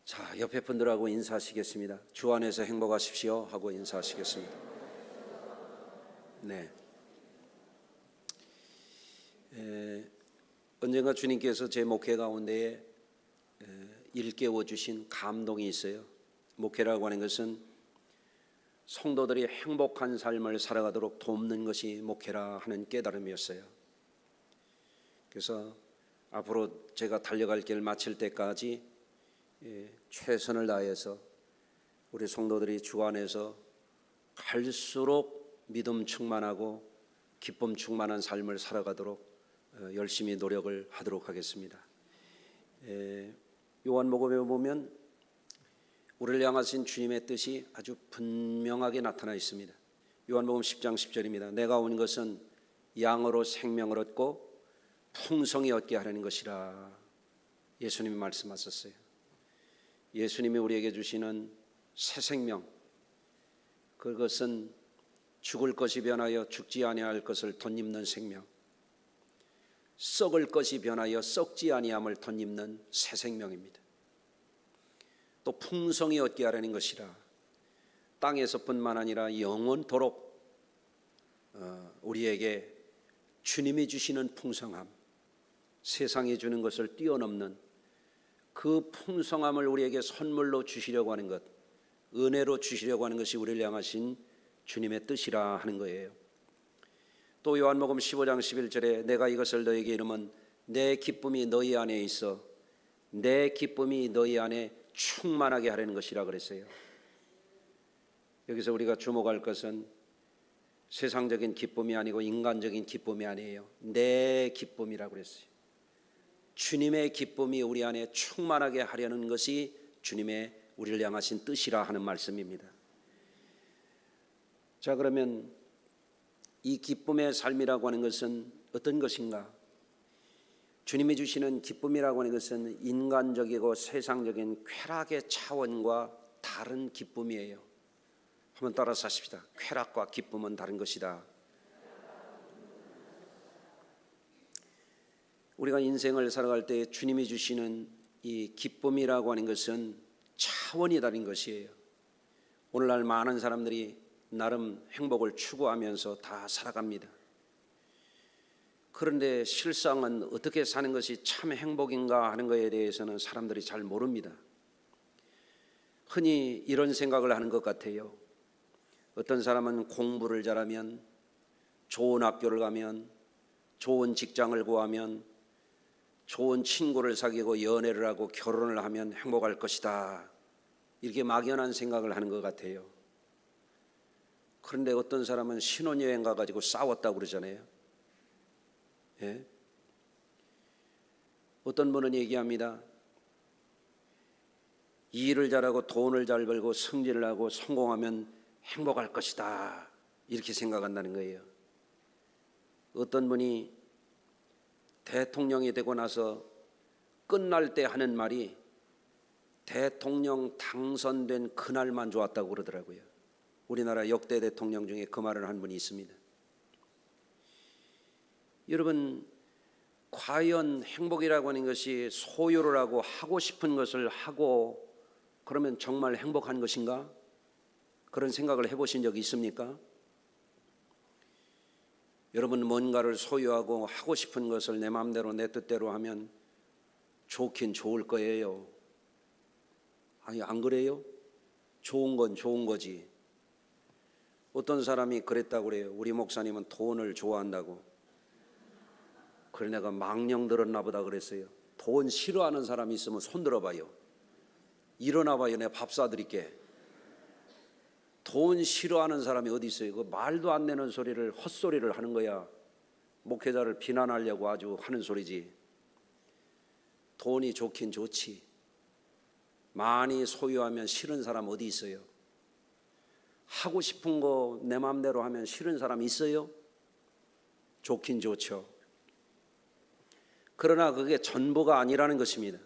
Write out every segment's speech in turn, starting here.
자, 옆에 분들하고 인사하시겠습니다. 주 안에서 행복하십시오 하고 인사하시겠습니다. 네. 언젠가 주님께서 제 목회 가운데에 일깨워 주신 감동이 있어요. 목회라고 하는 것은 성도들이 행복한 삶을 살아가도록 돕는 것이 목회라 하는 깨달음이었어요. 그래서 앞으로 제가 달려갈 길 마칠 때까지 최선을 다해서 우리 성도들이 주 안에서 갈수록 믿음 충만하고 기쁨 충만한 삶을 살아가도록 열심히 노력을 하도록 하겠습니다. 요한복음에 보면 우리를 향하신 주님의 뜻이 아주 분명하게 나타나 있습니다. 요한복음 10장 10절입니다. 내가 온 것은 양으로 생명을 얻고 풍성히 얻게 하려는 것이라. 예수님이 말씀하셨어요. 예수님이 우리에게 주시는 새 생명, 그것은 죽을 것이 변하여 죽지 아니할 것을 덧입는 생명, 썩을 것이 변하여 썩지 아니함을 덧입는 새 생명입니다. 또 풍성히 얻게 하려는 것이라. 땅에서뿐만 아니라 영원토록 우리에게 주님이 주시는 풍성함, 세상이 주는 것을 뛰어넘는 그 풍성함을 우리에게 선물로 주시려고 하는 것, 은혜로 주시려고 하는 것이 우리를 향하신 주님의 뜻이라 하는 거예요. 또 요한복음 15장 11절에 내가 이것을 너에게 이르면 내 기쁨이 너희 안에 있어 내 기쁨이 너희 안에 충만하게 하려는 것이라 그랬어요. 여기서 우리가 주목할 것은 세상적인 기쁨이 아니고 인간적인 기쁨이 아니에요. 내 기쁨이라고 그랬어요. 주님의 기쁨이 우리 안에 충만하게 하려는 것이 주님의 우리를 향하신 뜻이라 하는 말씀입니다. 자, 그러면 이 기쁨의 삶이라고 하는 것은 어떤 것인가? 주님이 주시는 기쁨이라고 하는 것은 인간적이고 세상적인 쾌락의 차원과 다른 기쁨이에요. 한번 따라서 하십시다. 쾌락과 기쁨은 다른 것이다. 우리가 인생을 살아갈 때 주님이 주시는 이 기쁨이라고 하는 것은 차원이 다른 것이에요. 오늘날 많은 사람들이 나름 행복을 추구하면서 다 살아갑니다. 그런데 실상은 어떻게 사는 것이 참 행복인가 하는 것에 대해서는 사람들이 잘 모릅니다. 흔히 이런 생각을 하는 것 같아요. 어떤 사람은 공부를 잘하면, 좋은 학교를 가면, 좋은 직장을 구하면, 좋은 친구를 사귀고 연애를 하고 결혼을 하면 행복할 것이다, 이렇게 막연한 생각을 하는 것 같아요. 그런데 어떤 사람은 신혼여행 가가지고 싸웠다고 그러잖아요. 예? 어떤 분은 얘기합니다. 일을 잘하고 돈을 잘 벌고 승진을 하고 성공하면 행복할 것이다, 이렇게 생각한다는 거예요. 어떤 분이 대통령이 되고 나서 끝날 때 하는 말이 대통령 당선된 그날만 좋았다고 그러더라고요. 우리나라 역대 대통령 중에 그 말을 한 분이 있습니다. 여러분, 과연 행복이라고 하는 것이 소유를 하고 하고 싶은 것을 하고 그러면 정말 행복한 것인가? 그런 생각을 해보신 적이 있습니까? 여러분, 뭔가를 소유하고 하고 싶은 것을 내 마음대로 내 뜻대로 하면 좋긴 좋을 거예요. 아니, 안 그래요? 좋은 건 좋은 거지. 어떤 사람이 그랬다고 그래요. 우리 목사님은 돈을 좋아한다고. 그래, 내가 망령 들었나 보다 그랬어요. 돈 싫어하는 사람이 있으면 손 들어봐요. 일어나 봐요. 내가 밥 사드릴게. 돈 싫어하는 사람이 어디 있어요? 그 말도 안 되는 소리를, 헛소리를 하는 거야. 목회자를 비난하려고 아주 하는 소리지. 돈이 좋긴 좋지. 많이 소유하면 싫은 사람 어디 있어요? 하고 싶은 거 내 마음대로 하면 싫은 사람 있어요? 좋긴 좋죠. 그러나 그게 전부가 아니라는 것입니다.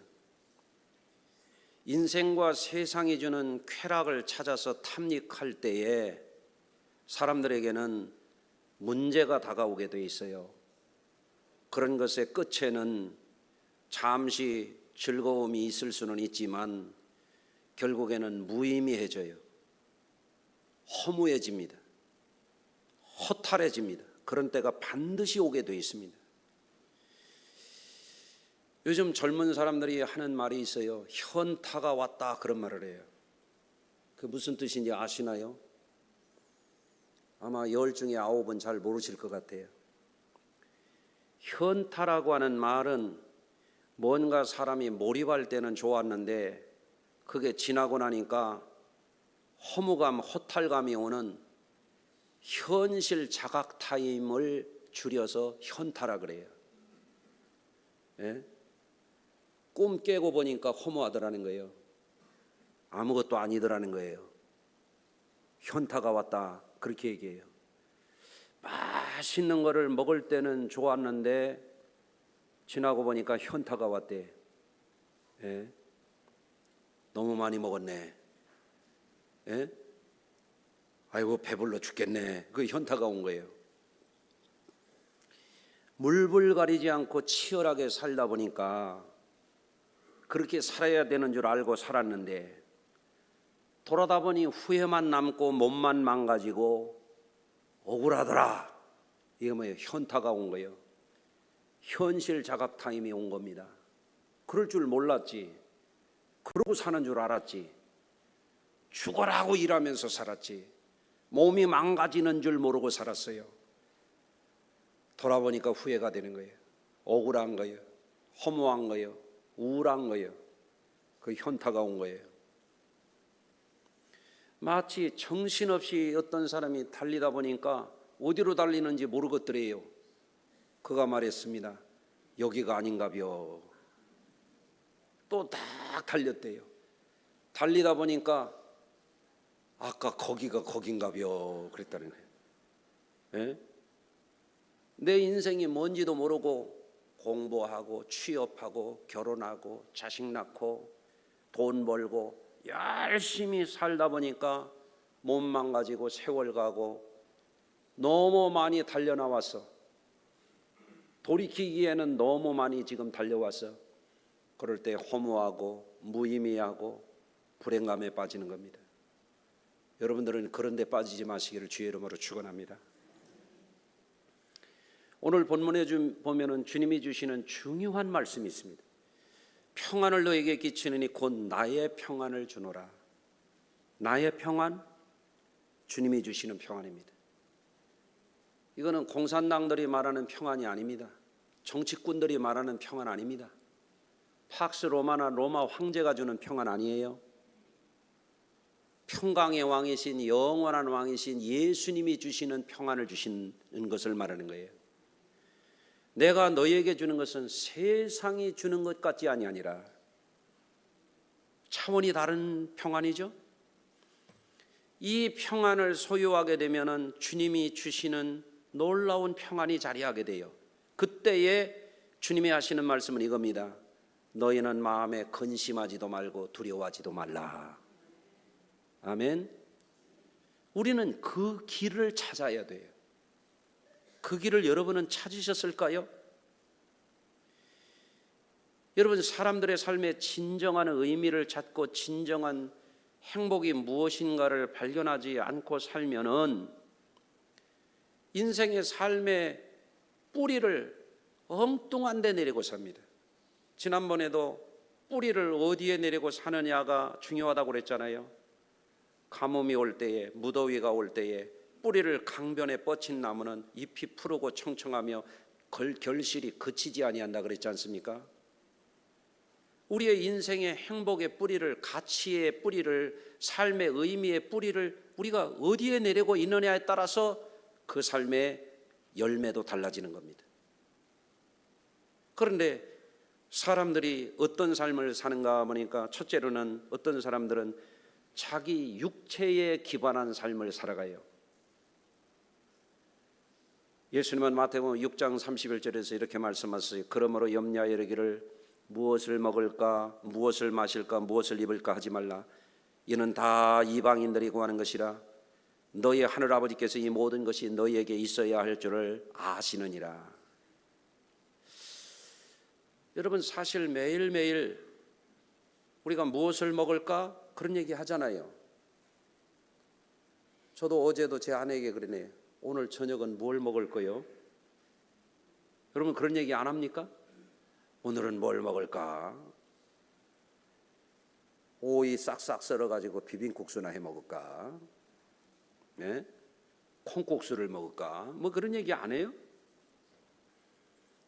인생과 세상이 주는 쾌락을 찾아서 탐닉할 때에 사람들에게는 문제가 다가오게 돼 있어요. 그런 것의 끝에는 잠시 즐거움이 있을 수는 있지만 결국에는 무의미해져요. 허무해집니다. 허탈해집니다. 그런 때가 반드시 오게 되어 있습니다. 요즘 젊은 사람들이 하는 말이 있어요. 현타가 왔다, 그런 말을 해요. 그 무슨 뜻인지 아시나요? 아마 10 중에 9은 잘 모르실 것 같아요. 현타라고 하는 말은 뭔가 사람이 몰입할 때는 좋았는데 그게 지나고 나니까 허무감, 허탈감이 오는 현실 자각 타임을 줄여서 현타라 그래요. 예? 꿈 깨고 보니까 허무하더라는 거예요. 아무것도 아니더라는 거예요. 현타가 왔다, 그렇게 얘기해요. 맛있는 거를 먹을 때는 좋았는데 지나고 보니까 현타가 왔대. 예? 너무 많이 먹었네. 예? 아이고 배불러 죽겠네. 그 현타가 온 거예요. 물불 가리지 않고 치열하게 살다 보니까 그렇게 살아야 되는 줄 알고 살았는데 돌아다 보니 후회만 남고 몸만 망가지고 억울하더라. 이게 뭐예요? 현타가 온 거예요. 현실 자각 타임이 온 겁니다. 그럴 줄 몰랐지. 그러고 사는 줄 알았지. 죽어라고 일하면서 살았지. 몸이 망가지는 줄 모르고 살았어요. 돌아보니까 후회가 되는 거예요. 억울한 거예요. 허무한 거예요. 우울한 거예요. 그 현타가 온 거예요. 마치 정신없이 어떤 사람이 달리다 보니까 어디로 달리는지 모르겠더래요. 그가 말했습니다. 여기가 아닌가벼. 또 딱 달렸대요. 달리다 보니까 아까 거기가 거긴가벼 그랬다는 거예요. 예? 내 인생이 뭔지도 모르고 공부하고 취업하고 결혼하고 자식 낳고 돈 벌고 열심히 살다 보니까 몸 망가지고 세월 가고 너무 많이 달려나왔어. 돌이키기에는 너무 많이 지금 달려왔어. 그럴 때 허무하고 무의미하고 불행감에 빠지는 겁니다. 여러분들은 그런 데 빠지지 마시기를 주의 이름으로 축원합니다. 오늘 본문에 보면은 주님이 주시는 중요한 말씀이 있습니다. 평안을 너에게 끼치느니 곧 나의 평안을 주노라. 나의 평안, 주님이 주시는 평안입니다. 이거는 공산당들이 말하는 평안이 아닙니다. 정치꾼들이 말하는 평안 아닙니다. 팍스 로마나 로마 황제가 주는 평안 아니에요. 평강의 왕이신 영원한 왕이신 예수님이 주시는 평안을 주시는 것을 말하는 거예요. 내가 너희에게 주는 것은 세상이 주는 것 같지 아니하니라. 차원이 다른 평안이죠. 이 평안을 소유하게 되면은 주님이 주시는 놀라운 평안이 자리하게 돼요. 그때에 주님이 하시는 말씀은 이겁니다. 너희는 마음에 근심하지도 말고 두려워하지도 말라. 아멘. 우리는 그 길을 찾아야 돼요. 그 길을 여러분은 찾으셨을까요? 여러분, 사람들의 삶의 진정한 의미를 찾고 진정한 행복이 무엇인가를 발견하지 않고 살면은 인생의 삶의 뿌리를 엉뚱한 데 내리고 삽니다. 지난번에도 뿌리를 어디에 내리고 사느냐가 중요하다고 그랬잖아요. 가뭄이 올 때에, 무더위가 올 때에 뿌리를 강변에 뻗친 나무는 잎이 푸르고 청청하며 결실이 그치지 아니한다 그랬지 않습니까? 우리의 인생의 행복의 뿌리를, 가치의 뿌리를, 삶의 의미의 뿌리를 우리가 어디에 내리고 있느냐에 따라서 그 삶의 열매도 달라지는 겁니다. 그런데 사람들이 어떤 삶을 사는가 보니까 첫째로는 어떤 사람들은 자기 육체에 기반한 삶을 살아가요. 예수님은 마태복음 6장 31절에서 이렇게 말씀하셨어요. 그러므로 염려하여 이르기를 무엇을 먹을까, 무엇을 마실까, 무엇을 입을까 하지 말라. 이는 다 이방인들이 구하는 것이라. 너희 하늘아버지께서 이 모든 것이 너희에게 있어야 할 줄을 아시느니라. 여러분, 사실 매일매일 우리가 무엇을 먹을까? 그런 얘기 하잖아요. 저도 어제도 제 아내에게 그러네요. 오늘 저녁은 뭘 먹을 거요? 여러분 그런 얘기 안 합니까? 오늘은 뭘 먹을까? 오이 싹싹 썰어가지고 비빔국수나 해 먹을까? 네? 콩국수를 먹을까? 뭐 그런 얘기 안 해요?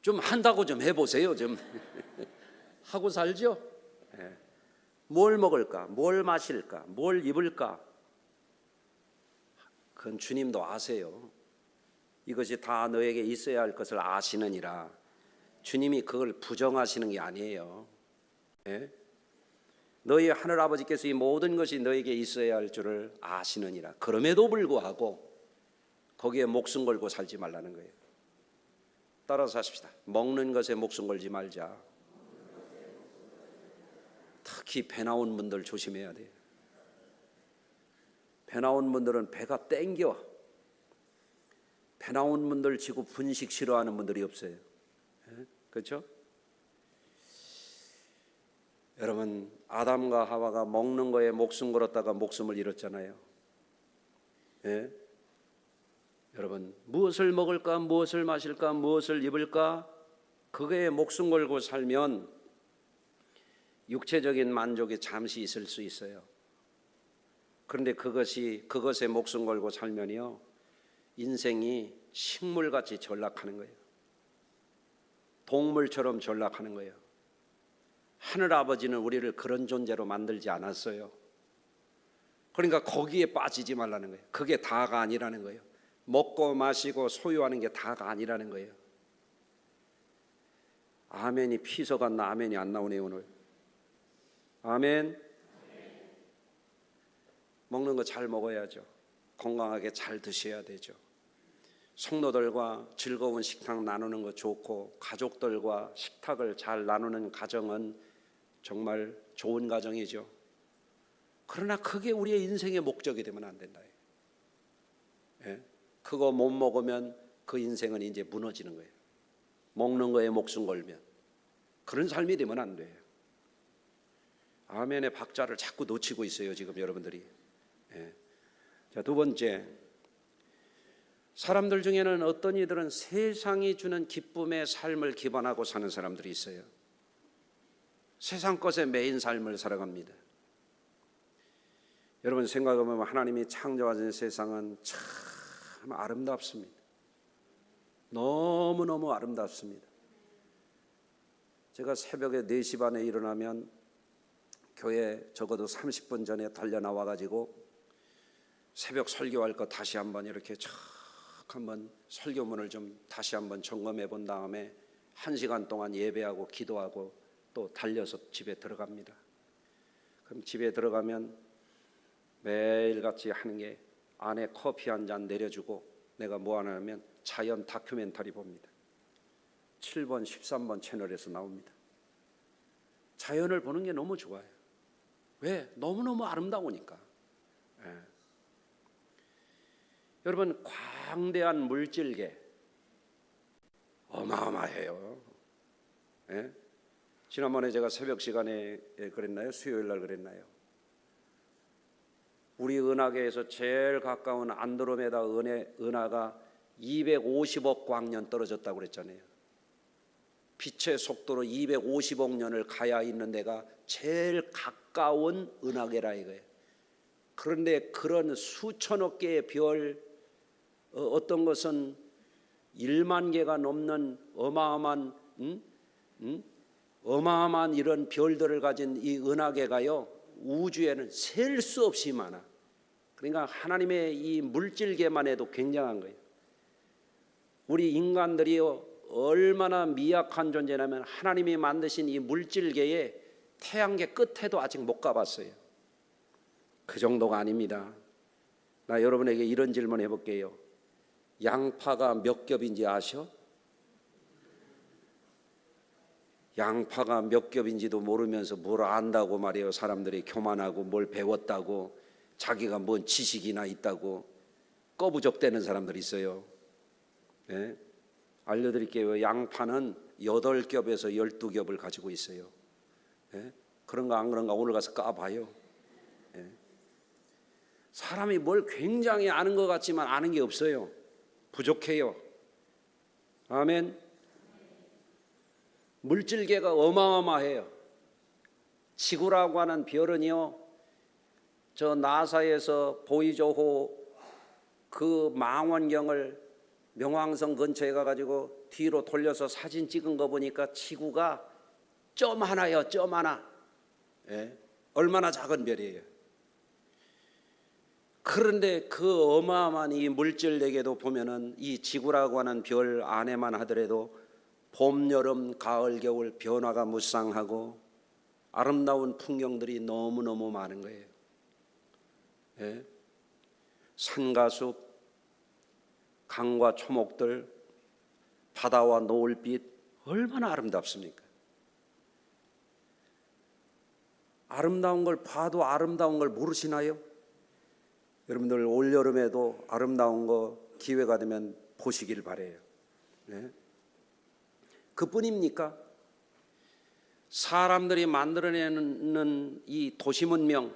좀 한다고 좀 해보세요. 좀 하고 살죠? 네. 뭘 먹을까? 뭘 마실까? 뭘 입을까? 그건 주님도 아세요. 이것이 다 너에게 있어야 할 것을 아시느니라. 주님이 그걸 부정하시는 게 아니에요. 네? 너희 하늘아버지께서 이 모든 것이 너에게 있어야 할 줄을 아시느니라. 그럼에도 불구하고 거기에 목숨 걸고 살지 말라는 거예요. 따라서 하십시다. 먹는 것에 목숨 걸지 말자. 특히 배 나온 분들 조심해야 돼요. 배 나온 분들은 배가 땡겨. 배 나온 분들 치고 분식 싫어하는 분들이 없어요. 그렇죠? 여러분 아담과 하와가 먹는 거에 목숨 걸었다가 목숨을 잃었잖아요. 예? 여러분 무엇을 먹을까, 무엇을 마실까, 무엇을 입을까 그거에 목숨 걸고 살면 육체적인 만족이 잠시 있을 수 있어요. 그런데 그것에 목숨 걸고 살면요 인생이 식물같이 전락하는 거예요. 동물처럼 전락하는 거예요. 하늘아버지는 우리를 그런 존재로 만들지 않았어요. 그러니까 거기에 빠지지 말라는 거예요. 그게 다가 아니라는 거예요. 먹고 마시고 소유하는 게 다가 아니라는 거예요. 아멘이 피서 같나 아멘이 안 나오네요 오늘. 아멘. 먹는 거 잘 먹어야죠. 건강하게 잘 드셔야 되죠. 성도들과 즐거운 식탁 나누는 거 좋고 가족들과 식탁을 잘 나누는 가정은 정말 좋은 가정이죠. 그러나 그게 우리의 인생의 목적이 되면 안 된다. 예? 그거 못 먹으면 그 인생은 이제 무너지는 거예요. 먹는 거에 목숨 걸면 그런 삶이 되면 안 돼요. 아멘의 박자를 자꾸 놓치고 있어요 지금 여러분들이. 예. 자, 두 번째, 사람들 중에는 어떤 이들은 세상이 주는 기쁨의 삶을 기반하고 사는 사람들이 있어요. 세상 것에 매인 삶을 살아갑니다. 여러분 생각해보면 하나님이 창조하신 세상은 참 아름답습니다. 너무너무 아름답습니다. 제가 새벽에 4시 반에 일어나면 교회 적어도 30분 전에 달려나와가지고 새벽 설교할 거 다시 한번 이렇게 한번 설교문을 좀 다시 한번 점검해 본 다음에 1시간 동안 예배하고 기도하고 또 달려서 집에 들어갑니다. 그럼 집에 들어가면 매일같이 하는 게 아내 커피 한 잔 내려주고 내가 뭐 하냐면 자연 다큐멘터리 봅니다. 7번, 13번 채널에서 나옵니다. 자연을 보는 게 너무 좋아요. 왜? 너무너무 아름다우니까. 예. 여러분 광대한 물질계 어마어마해요. 예? 지난번에 제가 새벽 시간에 그랬나요? 수요일 날 그랬나요? 우리 은하계에서 제일 가까운 안드로메다 은하가 250억 광년 떨어졌다고 그랬잖아요. 빛의 속도로 250억 년을 가야 있는 데가 제일 가까운 은하계라 이거예요. 그런데 그런 수천억 개의 별, 어떤 것은 1만 개가 넘는 어마어마한 이런 별들을 가진 이 은하계가요 우주에는 셀 수 없이 많아. 그러니까 하나님의 이 물질계만 해도 굉장한 거예요. 우리 인간들이요 얼마나 미약한 존재냐면 하나님이 만드신 이 물질계에 태양계 끝에도 아직 못 가봤어요. 그 정도가 아닙니다. 나 여러분에게 이런 질문 해볼게요. 양파가 몇 겹인지 아셔? 양파가 몇 겹인지도 모르면서 뭘 안다고 말이에요. 사람들이 교만하고 뭘 배웠다고 자기가 뭔 지식이나 있다고 꺼부적대는 사람들이 있어요. 네? 알려드릴게요. 양파는 8겹에서 12겹을 가지고 있어요. 네? 그런가 안 그런가 오늘 가서 까봐요. 예. 사람이 뭘 굉장히 아는 것 같지만 아는 게 없어요. 부족해요. 아멘. 물질계가 어마어마해요. 지구라고 하는 별은요, 저 나사에서 보이조호 그 망원경을 명왕성 근처에 가가지고 뒤로 돌려서 사진 찍은 거 보니까 지구가 점 하나예요. 점 하나. 예? 얼마나 작은 별이에요. 그런데 그 어마어마한 이 물질에게도 보면은 이 지구라고 하는 별 안에만 하더라도 봄, 여름, 가을, 겨울 변화가 무쌍하고 아름다운 풍경들이 너무너무 많은 거예요. 예? 산과 숲, 강과 초목들, 바다와 노을빛 얼마나 아름답습니까? 아름다운 걸 봐도 아름다운 걸 모르시나요? 여러분들 올여름에도 아름다운 거 기회가 되면 보시길 바래요. 네? 그뿐입니까? 사람들이 만들어내는 이 도시 문명,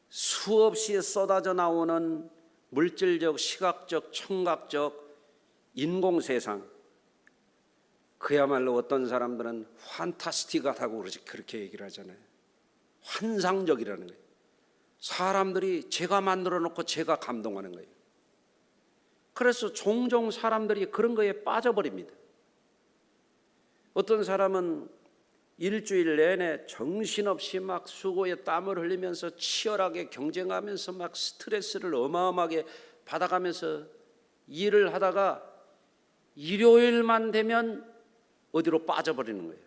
수없이 쏟아져 나오는 물질적, 시각적, 청각적 인공세상, 그야말로 어떤 사람들은 판타스틱하다고 그렇게 얘기를 하잖아요. 환상적이라는 거예요. 사람들이 제가 만들어 놓고 제가 감동하는 거예요. 그래서 종종 사람들이 그런 거에 빠져버립니다. 어떤 사람은 일주일 내내 정신없이 막 수고에 땀을 흘리면서 치열하게 경쟁하면서 막 스트레스를 어마어마하게 받아가면서 일을 하다가 일요일만 되면 어디로 빠져버리는 거예요.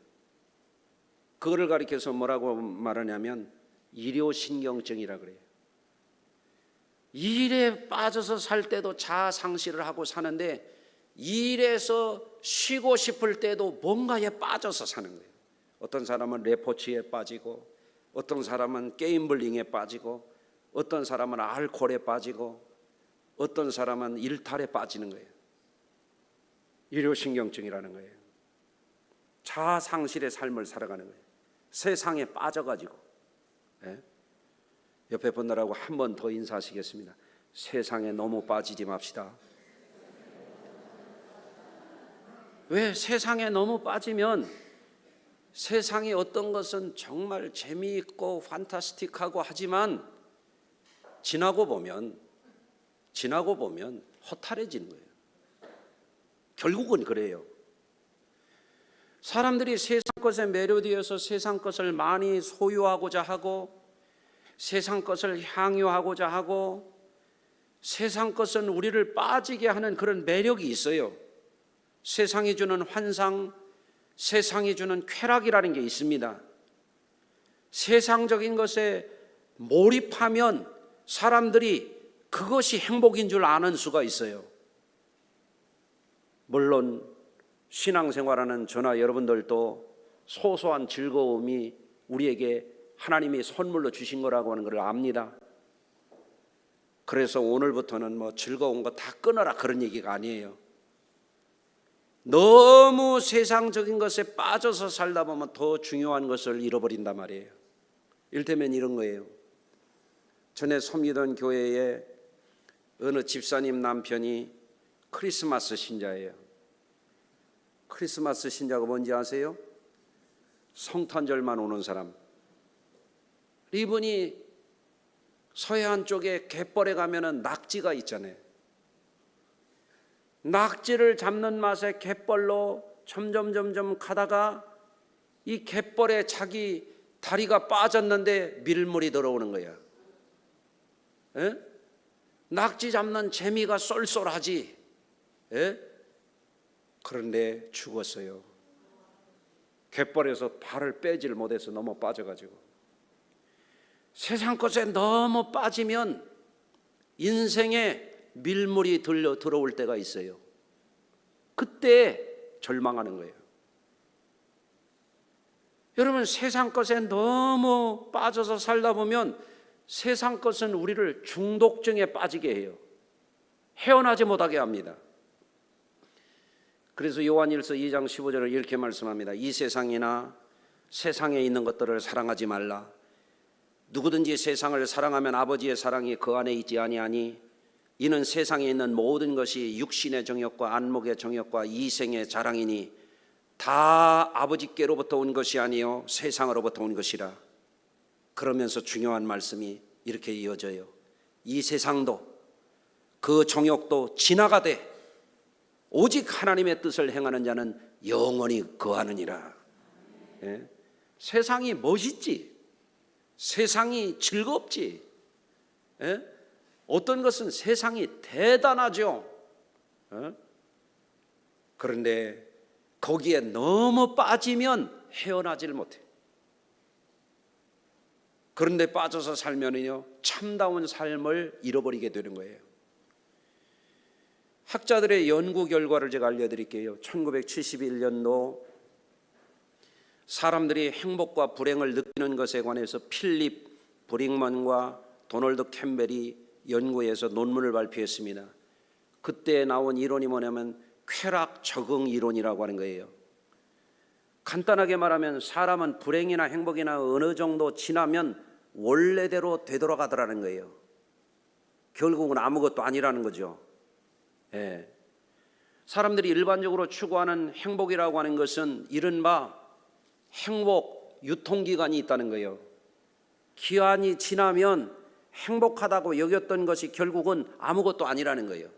그거를 가리켜서 뭐라고 말하냐면 일요신경증이라 그래요. 일에 빠져서 살 때도 자아상실을 하고 사는데 일에서 쉬고 싶을 때도 뭔가에 빠져서 사는 거예요. 어떤 사람은 레포츠에 빠지고, 어떤 사람은 게임블링에 빠지고, 어떤 사람은 알코올에 빠지고, 어떤 사람은 일탈에 빠지는 거예요. 일요신경증이라는 거예요. 자아상실의 삶을 살아가는 거예요. 세상에 빠져가지고. 예? 옆에 분들하고 한 번 더 인사하시겠습니다. 세상에 너무 빠지지 맙시다. 왜? 세상에 너무 빠지면 세상의 어떤 것은 정말 재미있고 판타스틱하고 하지만 지나고 보면 허탈해지는 거예요. 결국은 그래요. 사람들이 세상 것에 매료되어서 세상 것을 많이 소유하고자 하고, 세상 것을 향유하고자 하고, 세상 것은 우리를 빠지게 하는 그런 매력이 있어요. 세상이 주는 환상, 세상이 주는 쾌락이라는 게 있습니다. 세상적인 것에 몰입하면 사람들이 그것이 행복인 줄 아는 수가 있어요. 물론 신앙생활하는 저나 여러분들도 소소한 즐거움이 우리에게 하나님이 선물로 주신 거라고 하는 걸 압니다. 그래서 오늘부터는 뭐 즐거운 거 다 끊어라 그런 얘기가 아니에요. 너무 세상적인 것에 빠져서 살다 보면 더 중요한 것을 잃어버린단 말이에요. 이를테면 이런 거예요. 전에 섬기던 교회에 어느 집사님 남편이 크리스마스 신자예요. 크리스마스 신자가 뭔지 아세요? 성탄절만 오는 사람. 이분이 서해안 쪽에 갯벌에 가면은 낙지가 있잖아요. 낙지를 잡는 맛에 갯벌로 점점 가다가 이 갯벌에 자기 다리가 빠졌는데 밀물이 들어오는 거야. 에? 낙지 잡는 재미가 쏠쏠하지. 에? 그런데 죽었어요. 갯벌에서 발을 빼지를 못해서 너무 빠져가지고. 세상 것에 너무 빠지면 인생에 밀물이 들어올 때가 있어요. 그때 절망하는 거예요. 여러분, 세상 것에 너무 빠져서 살다 보면 세상 것은 우리를 중독증에 빠지게 해요. 헤어나지 못하게 합니다. 그래서 요한일서 2장 15절을 이렇게 말씀합니다. 이 세상이나 세상에 있는 것들을 사랑하지 말라. 누구든지 세상을 사랑하면 아버지의 사랑이 그 안에 있지 아니하니 이는 세상에 있는 모든 것이 육신의 정욕과 안목의 정욕과 이생의 자랑이니 다 아버지께로부터 온 것이 아니요 세상으로부터 온 것이라. 그러면서 중요한 말씀이 이렇게 이어져요. 이 세상도 그 정욕도 지나가되 오직 하나님의 뜻을 행하는 자는 영원히 거하느니라. 예? 세상이 멋있지, 세상이 즐겁지, 예? 어떤 것은 세상이 대단하죠. 예? 그런데 거기에 너무 빠지면 헤어나질 못해. 그런데 빠져서 살면은요 참다운 삶을 잃어버리게 되는 거예요. 학자들의 연구 결과를 제가 알려드릴게요. 1971년도 사람들이 행복과 불행을 느끼는 것에 관해서 필립 브링먼과 도널드 캠벨이 연구해서 논문을 발표했습니다. 그때 나온 이론이 뭐냐면 쾌락 적응 이론이라고 하는 거예요. 간단하게 말하면 사람은 불행이나 행복이나 어느 정도 지나면 원래대로 되돌아가더라는 거예요. 결국은 아무것도 아니라는 거죠. 예. 사람들이 일반적으로 추구하는 행복이라고 하는 것은 이른바 행복 유통기간이 있다는 거예요. 기한이 지나면 행복하다고 여겼던 것이 결국은 아무것도 아니라는 거예요.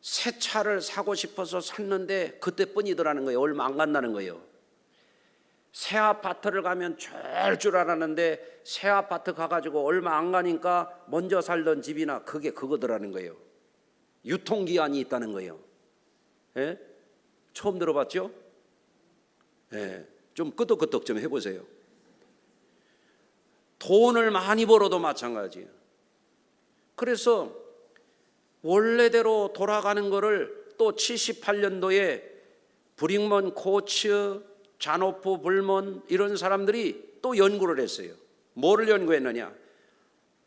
새 차를 사고 싶어서 샀는데 그때뿐이더라는 거예요. 얼마 안 간다는 거예요. 새 아파트를 가면 좋을 줄 알았는데 새 아파트 가가지고 얼마 안 가니까 먼저 살던 집이나 그게 그거더라는 거예요. 유통기한이 있다는 거예요. 예? 처음 들어봤죠? 예. 좀 끄덕끄덕 좀 해보세요. 돈을 많이 벌어도 마찬가지예요. 그래서 원래대로 돌아가는 거를 또 78년도에 브링먼 코츠, 잔호프 불먼 이런 사람들이 또 연구를 했어요. 뭐를 연구했느냐?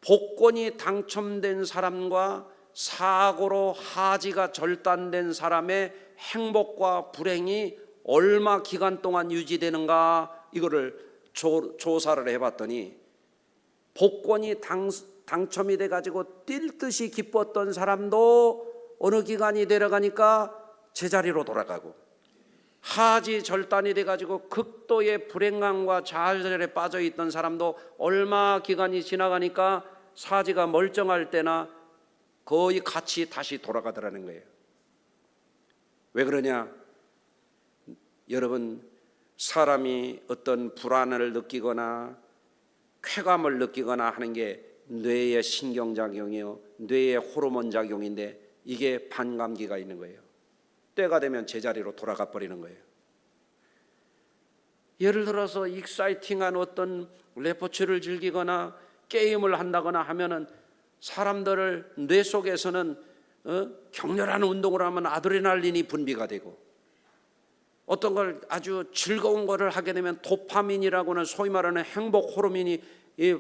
복권이 당첨된 사람과 사고로 하지가 절단된 사람의 행복과 불행이 얼마 기간 동안 유지되는가 이거를 조사를 해봤더니 복권이 당첨이 돼가지고 뛸 듯이 기뻤던 사람도 어느 기간이 내려가니까 제자리로 돌아가고, 하지 절단이 돼가지고 극도의 불행감과 좌절에 빠져있던 사람도 얼마 기간이 지나가니까 사지가 멀쩡할 때나 거의 같이 다시 돌아가더라는 거예요. 왜 그러냐? 여러분, 사람이 어떤 불안을 느끼거나 쾌감을 느끼거나 하는 게 뇌의 신경작용이요, 뇌의 호르몬 작용인데 이게 반감기가 있는 거예요. 때가 되면 제자리로 돌아가 버리는 거예요. 예를 들어서 익사이팅한 어떤 레포츠를 즐기거나 게임을 한다거나 하면은 사람들을 뇌 속에서는 격렬한 운동을 하면 아드레날린이 분비가 되고, 어떤 걸 아주 즐거운 거를 하게 되면 도파민이라고 하는 소위 말하는 행복 호르몬이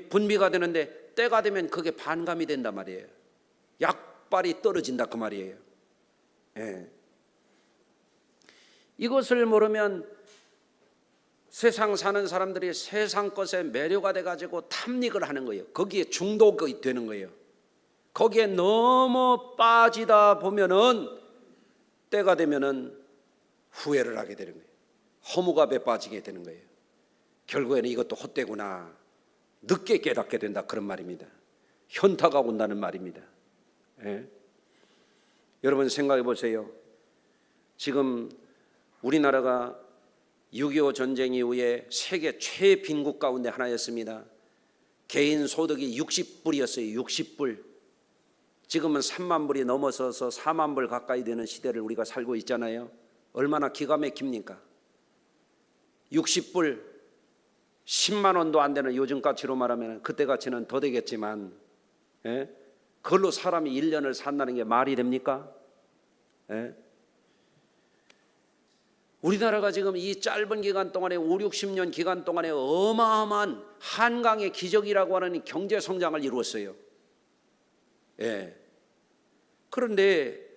분비가 되는데 때가 되면 그게 반감이 된단 말이에요. 약발이 떨어진다 그 말이에요. 예. 이것을 모르면 세상 사는 사람들이 세상 것에 매료가 돼가지고 탐닉을 하는 거예요. 거기에 중독이 되는 거예요. 거기에 너무 빠지다 보면은 때가 되면은 후회를 하게 되는 거예요. 허무감에 빠지게 되는 거예요. 결국에는 이것도 헛되구나, 늦게 깨닫게 된다, 그런 말입니다. 현타가 온다는 말입니다. 예? 여러분 생각해 보세요. 지금 우리나라가 6.25 전쟁 이후에 세계 최빈국 가운데 하나였습니다. 개인 소득이 60불이었어요. 60불. 지금은 3만 불이 넘어서서 4만 불 가까이 되는 시대를 우리가 살고 있잖아요. 얼마나 기가 막힙니까? 60불, 10만 원도 안 되는 요즘 가치로 말하면, 그때 가치는 더 되겠지만, 예? 그걸로 사람이 1년을 산다는 게 말이 됩니까? 예? 우리나라가 지금 이 짧은 기간 동안에 5, 60년 기간 동안에 어마어마한 한강의 기적이라고 하는 경제 성장을 이루었어요. 예. 그런데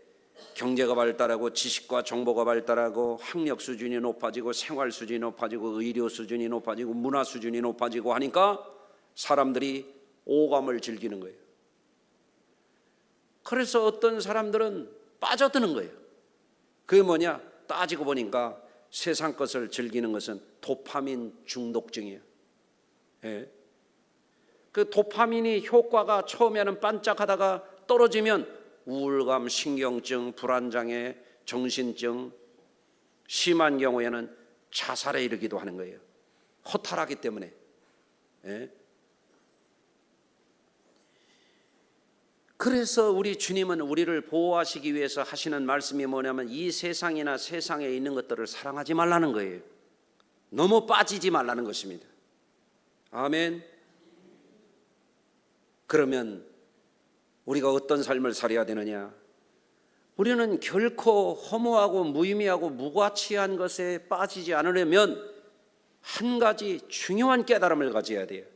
경제가 발달하고 지식과 정보가 발달하고 학력 수준이 높아지고 생활 수준이 높아지고 의료 수준이 높아지고 문화 수준이 높아지고 하니까 사람들이 오감을 즐기는 거예요. 그래서 어떤 사람들은 빠져드는 거예요. 그게 뭐냐? 따지고 보니까 세상 것을 즐기는 것은 도파민 중독증이에요. 예. 그 도파민이 효과가 처음에는 반짝하다가 떨어지면 우울감, 신경증, 불안장애, 정신증, 심한 경우에는 자살에 이르기도 하는 거예요. 허탈하기 때문에. 예? 그래서 우리 주님은 우리를 보호하시기 위해서 하시는 말씀이 뭐냐면 이 세상이나 세상에 있는 것들을 사랑하지 말라는 거예요. 너무 빠지지 말라는 것입니다. 아멘. 그러면 우리가 어떤 삶을 살아야 되느냐? 우리는 결코 허무하고 무의미하고 무가치한 것에 빠지지 않으려면 한 가지 중요한 깨달음을 가져야 돼요.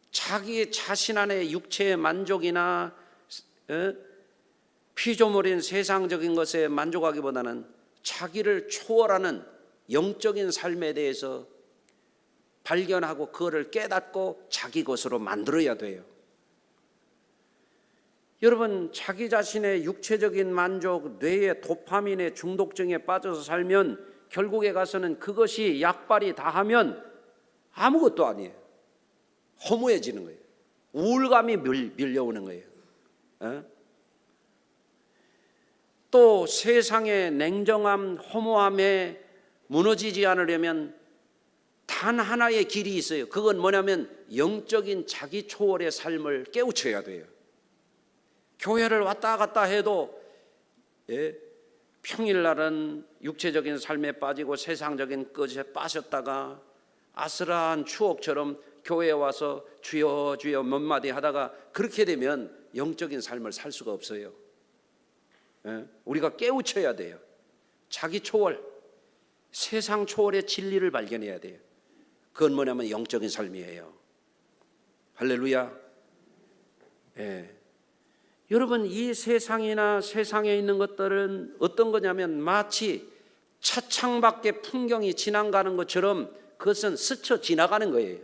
자기 자신 안에 육체의 만족이나 피조물인 세상적인 것에 만족하기보다는 자기를 초월하는 영적인 삶에 대해서 발견하고 그거를 깨닫고 자기 것으로 만들어야 돼요. 여러분, 자기 자신의 육체적인 만족, 뇌의 도파민의 중독증에 빠져서 살면 결국에 가서는 그것이 약발이 다하면 아무것도 아니에요. 허무해지는 거예요. 우울감이 밀려오는 거예요. 또 세상의 냉정함, 허무함에 무너지지 않으려면 단 하나의 길이 있어요. 그건 뭐냐면 영적인 자기 초월의 삶을 깨우쳐야 돼요. 교회를 왔다 갔다 해도 평일날은 육체적인 삶에 빠지고 세상적인 것에 빠졌다가 아슬한 추억처럼 교회에 와서 주여 주여 몇 마디 하다가 그렇게 되면 영적인 삶을 살 수가 없어요. 우리가 깨우쳐야 돼요. 자기 초월, 세상 초월의 진리를 발견해야 돼요. 그건 뭐냐면 영적인 삶이에요. 할렐루야. 여러분, 이 세상이나 세상에 있는 것들은 어떤 거냐면 마치 차창밖에 풍경이 지나가는 것처럼 그것은 스쳐 지나가는 거예요.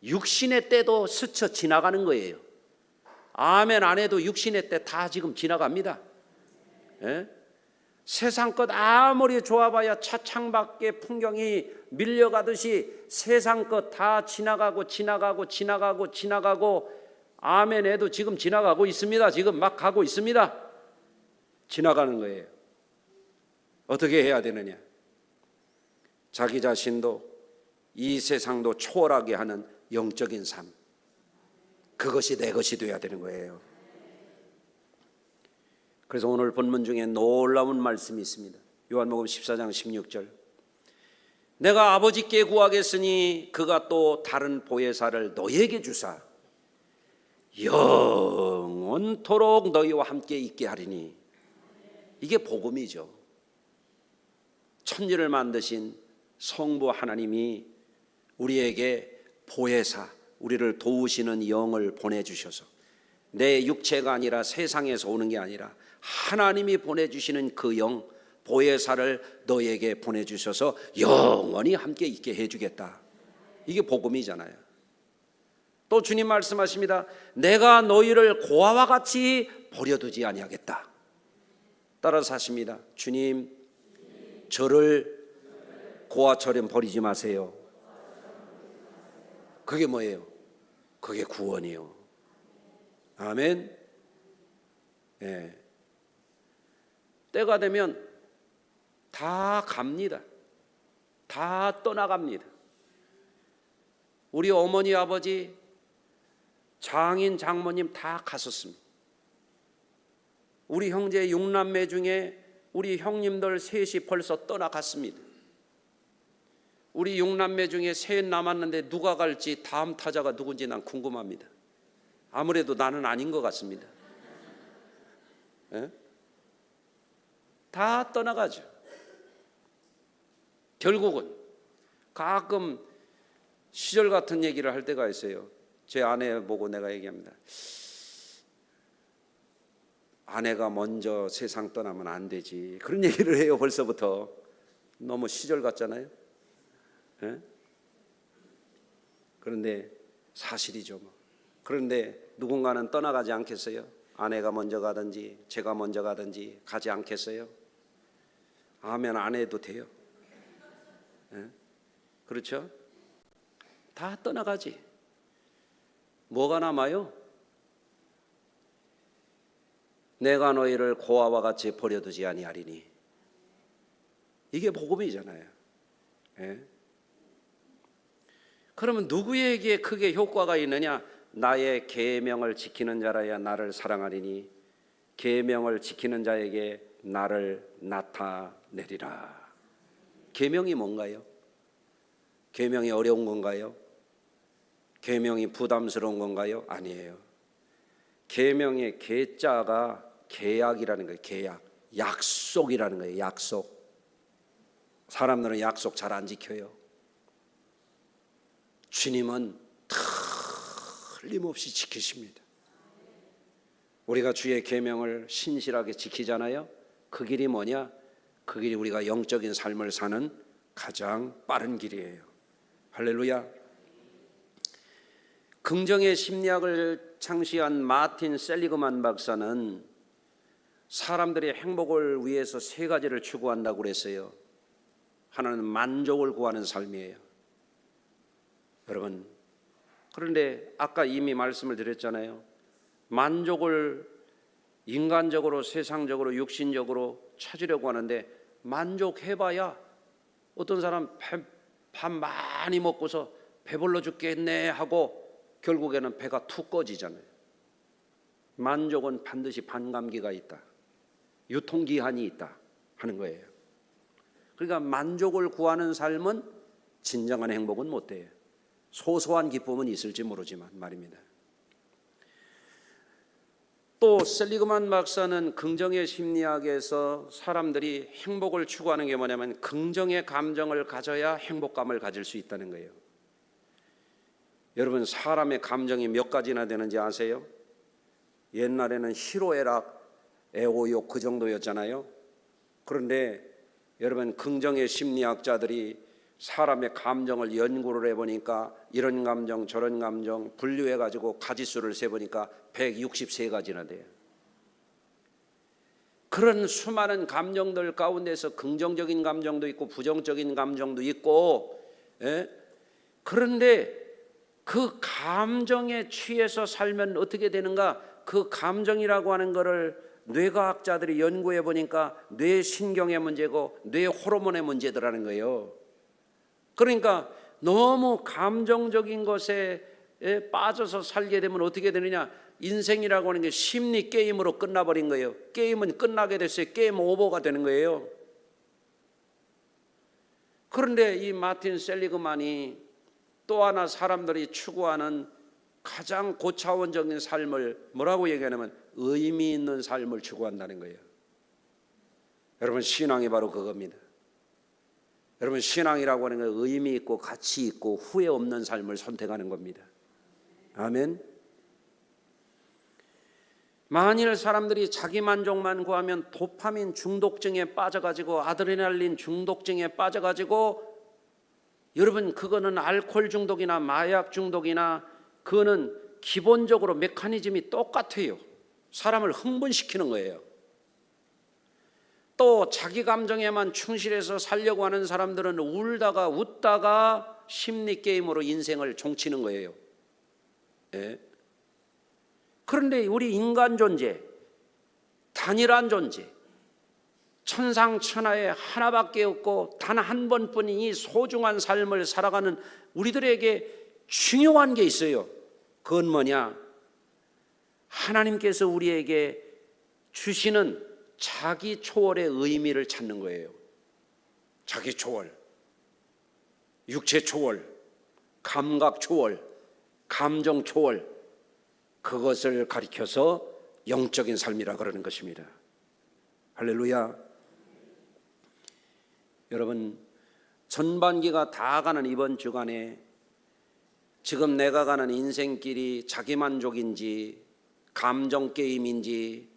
육신의 때도 스쳐 지나가는 거예요. 아멘 안 해도 육신의 때 다 지금 지나갑니다. 세상 것 아무리 좋아봐야 차창밖에 풍경이 밀려가듯이 세상 것 다 지나가고 아멘 해도 지금 지나가고 있습니다. 지금 막 가고 있습니다. 지나가는 거예요. 어떻게 해야 되느냐? 자기 자신도 이 세상도 초월하게 하는 영적인 삶, 그것이 내 것이 되어야 되는 거예요. 그래서 오늘 본문 중에 놀라운 말씀이 있습니다. 요한복음 14장 16절. 내가 아버지께 구하겠으니 그가 또 다른 보혜사를 너희에게 주사 영원토록 너희와 함께 있게 하리니. 이게 복음이죠. 천지를 만드신 성부 하나님이 우리에게 보혜사, 우리를 도우시는 영을 보내주셔서 내 육체가 아니라 세상에서 오는 게 아니라 하나님이 보내주시는 그 영, 보혜사를 너에게 보내주셔서 영원히 함께 있게 해주겠다. 이게 복음이잖아요. 또 주님 말씀하십니다. 내가 너희를 고아와 같이 버려두지 아니하겠다. 따라서 하십니다. 주님, 저를 고아처럼 버리지 마세요. 그게 뭐예요? 그게 구원이요. 아멘. 때가 되면 다 갑니다. 다 떠나갑니다. 우리 어머니, 아버지, 장인, 장모님 다 갔었습니다. 우리 형제 6남매 중에 우리 형님들 셋이 벌써 떠나갔습니다. 우리 6남매 중에 셋 남았는데 누가 갈지 다음 타자가 누군지 난 궁금합니다. 아무래도 나는 아닌 것 같습니다. 다 떠나가죠. 결국은 가끔 시절 같은 얘기를 할 때가 있어요. 제 아내 보고 내가 얘기합니다. 아내가 먼저 세상 떠나면 안 되지. 그런 얘기를 해요. 벌써부터. 너무 시절 같잖아요. 예? 그런데 사실이죠. 뭐. 그런데 누군가는 떠나가지 않겠어요? 아내가 먼저 가든지 제가 먼저 가든지 가지 않겠어요? 하면 안 해도 돼요. 예? 그렇죠? 다 떠나가지. 뭐가 남아요? 내가 너희를 고아와 같이 버려두지 아니하리니. 이게 복음이잖아요. 예? 그러면 누구에게 크게 효과가 있느냐? 나의 계명을 지키는 자라야 나를 사랑하리니 계명을 지키는 자에게 나를 나타내리라. 계명이 뭔가요? 계명이 어려운 건가요? 계명이 부담스러운 건가요? 아니에요. 계명의 계자가 계약이라는 거예요. 계약, 약속이라는 거예요. 약속. 사람들은 약속 잘 안 지켜요. 주님은 틀림없이 지키십니다. 우리가 주의 계명을 신실하게 지키잖아요. 그 길이 뭐냐? 그 길이 우리가 영적인 삶을 사는 가장 빠른 길이에요. 할렐루야. 긍정의 심리학을 창시한 마틴 셀리그만 박사는 사람들의 행복을 위해서 세 가지를 추구한다고 그랬어요. 하나는 만족을 구하는 삶이에요. 여러분, 그런데 아까 이미 말씀을 드렸잖아요. 만족을 인간적으로, 세상적으로, 육신적으로 찾으려고 하는데 만족해봐야 어떤 사람 밥 많이 먹고서 배불러 죽겠네 하고 결국에는 배가 툭 꺼지잖아요. 만족은 반드시 반감기가 있다. 유통기한이 있다 하는 거예요. 그러니까 만족을 구하는 삶은 진정한 행복은 못 돼요. 소소한 기쁨은 있을지 모르지만 말입니다. 또 셀리그만 박사는 긍정의 심리학에서 사람들이 행복을 추구하는 게 뭐냐면 긍정의 감정을 가져야 행복감을 가질 수 있다는 거예요. 여러분, 사람의 감정이 몇 가지나 되는지 아세요? 옛날에는 희로애락, 애호욕 그 정도였잖아요. 그런데 여러분, 긍정의 심리학자들이 사람의 감정을 연구를 해보니까 이런 감정 저런 감정 분류해가지고 가지수를 세보니까 163가지나 돼요. 그런 수많은 감정들 가운데서 긍정적인 감정도 있고 부정적인 감정도 있고, 예? 그런데 그 감정에 취해서 살면 어떻게 되는가? 그 감정이라고 하는 것을 뇌과학자들이 연구해 보니까 뇌신경의 문제고 뇌 호르몬의 문제더라는 거예요. 그러니까 너무 감정적인 것에 빠져서 살게 되면 어떻게 되느냐? 인생이라고 하는 게 심리 게임으로 끝나버린 거예요. 게임은 끝나게 됐어요. 게임 오버가 되는 거예요. 그런데 이 마틴 셀리그만이 또 하나 사람들이 추구하는 가장 고차원적인 삶을 뭐라고 얘기하냐면 의미 있는 삶을 추구한다는 거예요. 여러분, 신앙이 바로 그겁니다. 여러분, 신앙이라고 하는 건 의미 있고 가치 있고 후회 없는 삶을 선택하는 겁니다. 아멘. 만일 사람들이 자기 만족만 구하면 도파민 중독증에 빠져가지고 아드레날린 중독증에 빠져가지고 여러분, 그거는 알코올 중독이나 마약 중독이나 그거는 기본적으로 메커니즘이 똑같아요. 사람을 흥분시키는 거예요. 또 자기 감정에만 충실해서 살려고 하는 사람들은 울다가 웃다가 심리 게임으로 인생을 종치는 거예요. 예? 그런데 우리 인간 존재, 단일한 존재, 천상천하에 하나밖에 없고 단 한 번뿐인 이 소중한 삶을 살아가는 우리들에게 중요한 게 있어요. 그건 뭐냐? 하나님께서 우리에게 주시는 자기 초월의 의미를 찾는 거예요. 자기 초월, 육체 초월, 감각 초월, 감정 초월, 그것을 가리켜서 영적인 삶이라 그러는 것입니다. 할렐루야. 여러분, 전반기가 다 가는 이번 주간에 지금 내가 가는 인생길이 자기만족인지 감정 게임인지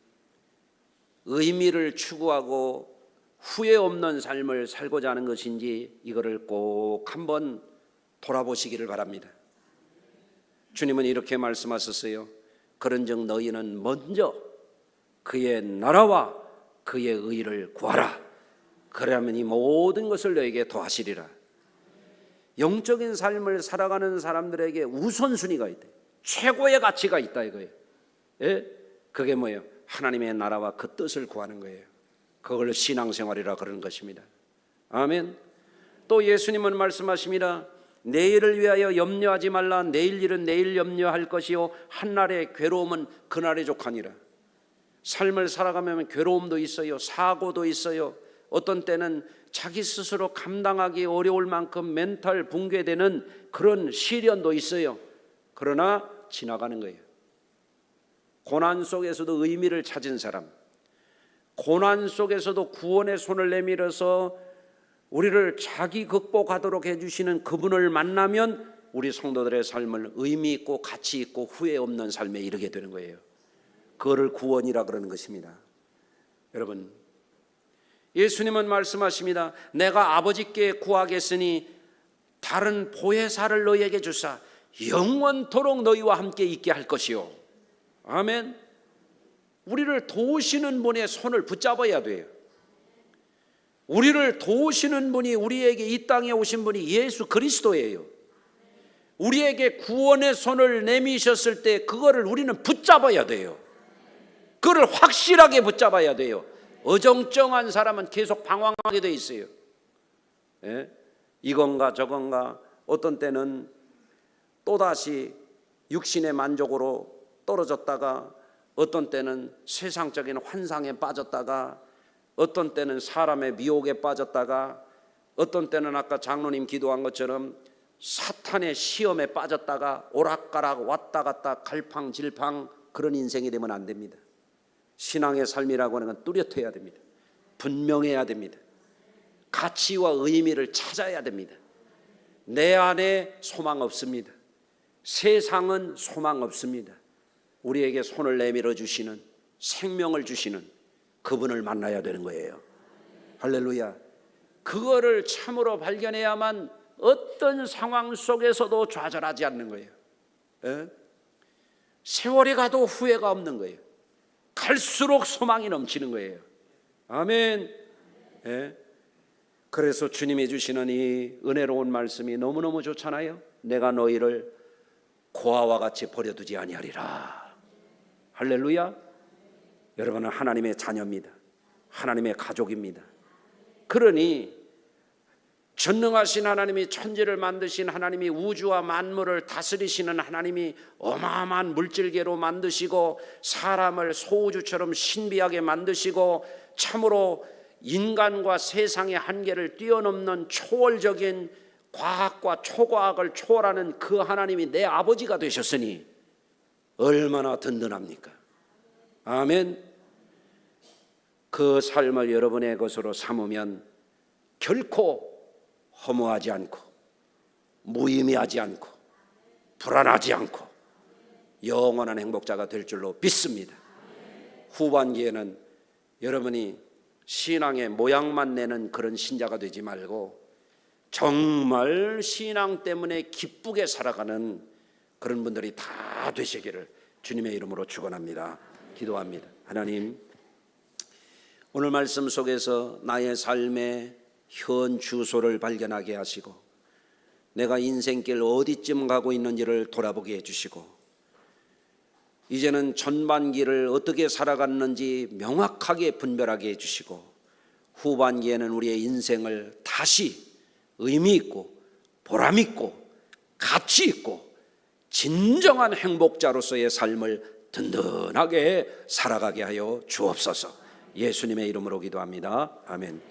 의미를 추구하고 후회 없는 삶을 살고자 하는 것인지 이거를 꼭 한번 돌아보시기를 바랍니다. 주님은 이렇게 말씀하셨어요. 그런즉 너희는 먼저 그의 나라와 그의 의를 구하라. 그러면 이 모든 것을 너에게 더하시리라. 영적인 삶을 살아가는 사람들에게 우선순위가 있다. 최고의 가치가 있다 이거예요. 예? 그게 뭐예요? 하나님의 나라와 그 뜻을 구하는 거예요. 그걸 신앙생활이라 그러는 것입니다. 아멘. 또 예수님은 말씀하십니다. 내일을 위하여 염려하지 말라. 내일 일은 내일 염려할 것이요 한날의 괴로움은 그날의 족하니라. 삶을 살아가면 괴로움도 있어요. 사고도 있어요. 어떤 때는 자기 스스로 감당하기 어려울 만큼 멘탈 붕괴되는 그런 시련도 있어요. 그러나 지나가는 거예요. 고난 속에서도 의미를 찾은 사람, 고난 속에서도 구원의 손을 내밀어서 우리를 자기 극복하도록 해주시는 그분을 만나면 우리 성도들의 삶을 의미 있고 가치 있고 후회 없는 삶에 이르게 되는 거예요. 그거를 구원이라 그러는 것입니다. 여러분, 예수님은 말씀하십니다. 내가 아버지께 구하겠으니 다른 보혜사를 너희에게 주사 영원토록 너희와 함께 있게 할 것이요. 아멘. 우리를 도우시는 분의 손을 붙잡아야 돼요. 우리를 도우시는 분이, 우리에게 이 땅에 오신 분이 예수 그리스도예요. 우리에게 구원의 손을 내미셨을 때 그거를 우리는 붙잡아야 돼요. 그걸 확실하게 붙잡아야 돼요. 어정쩡한 사람은 계속 방황하게 돼 있어요. 예? 이건가 저건가. 어떤 때는 또다시 육신의 만족으로 떨어졌다가, 어떤 때는 세상적인 환상에 빠졌다가, 어떤 때는 사람의 미혹에 빠졌다가, 어떤 때는 아까 장로님 기도한 것처럼 사탄의 시험에 빠졌다가 오락가락 왔다 갔다 갈팡질팡, 그런 인생이 되면 안 됩니다. 신앙의 삶이라고 하는 건 뚜렷해야 됩니다. 분명해야 됩니다. 가치와 의미를 찾아야 됩니다. 내 안에 소망 없습니다. 세상은 소망 없습니다. 우리에게 손을 내밀어 주시는, 생명을 주시는 그분을 만나야 되는 거예요. 할렐루야. 그거를 참으로 발견해야만 어떤 상황 속에서도 좌절하지 않는 거예요. 예? 세월이 가도 후회가 없는 거예요. 갈수록 소망이 넘치는 거예요. 아멘. 예? 그래서 주님이 주시는 이 은혜로운 말씀이 너무너무 좋잖아요. 내가 너희를 고아와 같이 버려두지 아니하리라. 할렐루야. 여러분은 하나님의 자녀입니다. 하나님의 가족입니다. 그러니 전능하신 하나님이, 천지를 만드신 하나님이, 우주와 만물을 다스리시는 하나님이 어마어마한 물질계로 만드시고 사람을 소우주처럼 신비하게 만드시고 참으로 인간과 세상의 한계를 뛰어넘는 초월적인 과학과 초과학을 초월하는 그 하나님이 내 아버지가 되셨으니 얼마나 든든합니까? 아멘. 그 삶을 여러분의 것으로 삼으면 결코 허무하지 않고 무의미하지 않고 불안하지 않고 영원한 행복자가 될 줄로 믿습니다. 후반기에는 여러분이 신앙의 모양만 내는 그런 신자가 되지 말고 정말 신앙 때문에 기쁘게 살아가는 그런 분들이 다 되시기를 주님의 이름으로 축원합니다. 기도합니다. 하나님, 오늘 말씀 속에서 나의 삶의 현 주소를 발견하게 하시고 내가 인생길 어디쯤 가고 있는지를 돌아보게 해주시고 이제는 전반기를 어떻게 살아갔는지 명확하게 분별하게 해주시고 후반기에는 우리의 인생을 다시 의미 있고 보람 있고 가치 있고 진정한 행복자로서의 삶을 든든하게 살아가게 하여 주옵소서. 예수님의 이름으로 기도합니다. 아멘.